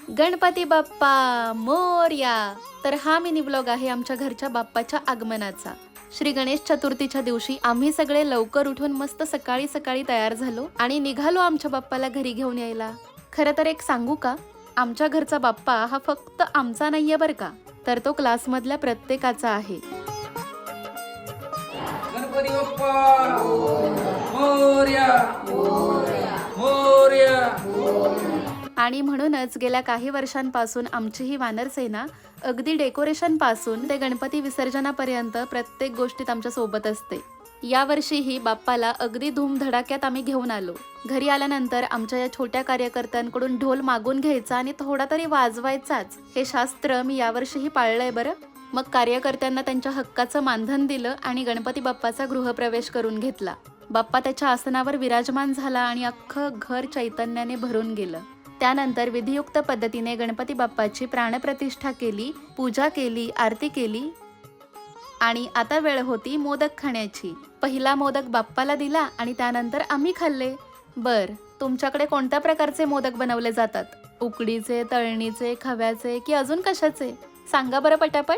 गणपती बाप्पा मोरया. तर हा mini blog आहे आमच्या घरच्या बाप्पाच्या आगमनाचा. श्री गणेश चतुर्थीच्या दिवशी आम्ही सगळे लवकर उठून मस्त सकाळी सकाळी तयार झालो आणि निघालो आमच्या बाप्पाला घरी घेऊन यायला. खरं तर एक सांगू का, आमच्या घरचा बाप्पा हा फक्त आमचा नाहीये बर का, तर तो क्लासमधल्या प्रत्येकाचा आहे. गणपती बाप्पा मोरया मोरया. आणि म्हणूनच गेल्या काही वर्षांपासून आमची ही वानर सेना अगदी डेकोरेशन पासून ते गणपती विसर्जनापर्यंत प्रत्येक गोष्टीत आमच्या सोबत असते. यावर्षीही बाप्पाला अगदी धूमधडाक्यात आम्ही घेऊन आलो. घरी आल्यानंतर आमच्या या छोट्या कार्यकर्त्यांकडून ढोल मागून घ्यायचा आणि थोडा तरी वाजवायचाच, हे शास्त्र मी यावर्षीही पाळलंय बरं. मग कार्यकर्त्यांना त्यांच्या हक्काचं मानधन दिलं आणि गणपती बाप्पाचा गृहप्रवेश करून घेतला. बाप्पा त्याच्या आसनावर विराजमान झाला आणि अख्खं घर चैतन्याने भरून गेलं. त्यानंतर विधियुक्त पद्धतीने गणपती बाप्पाची प्राणप्रतिष्ठा केली, पूजा केली, आरती केली आणि आता वेळ होती मोदक खाण्याची. पहिला मोदक बाप्पाला दिला आणि त्यानंतर आम्ही खाल्ले. बर, तुमच्याकडे कोणत्या प्रकारचे मोदक बनवले जातात? उकडीचे, तळणीचे, खव्याचे की अजून कशाचे? सांगा बरं पटापट.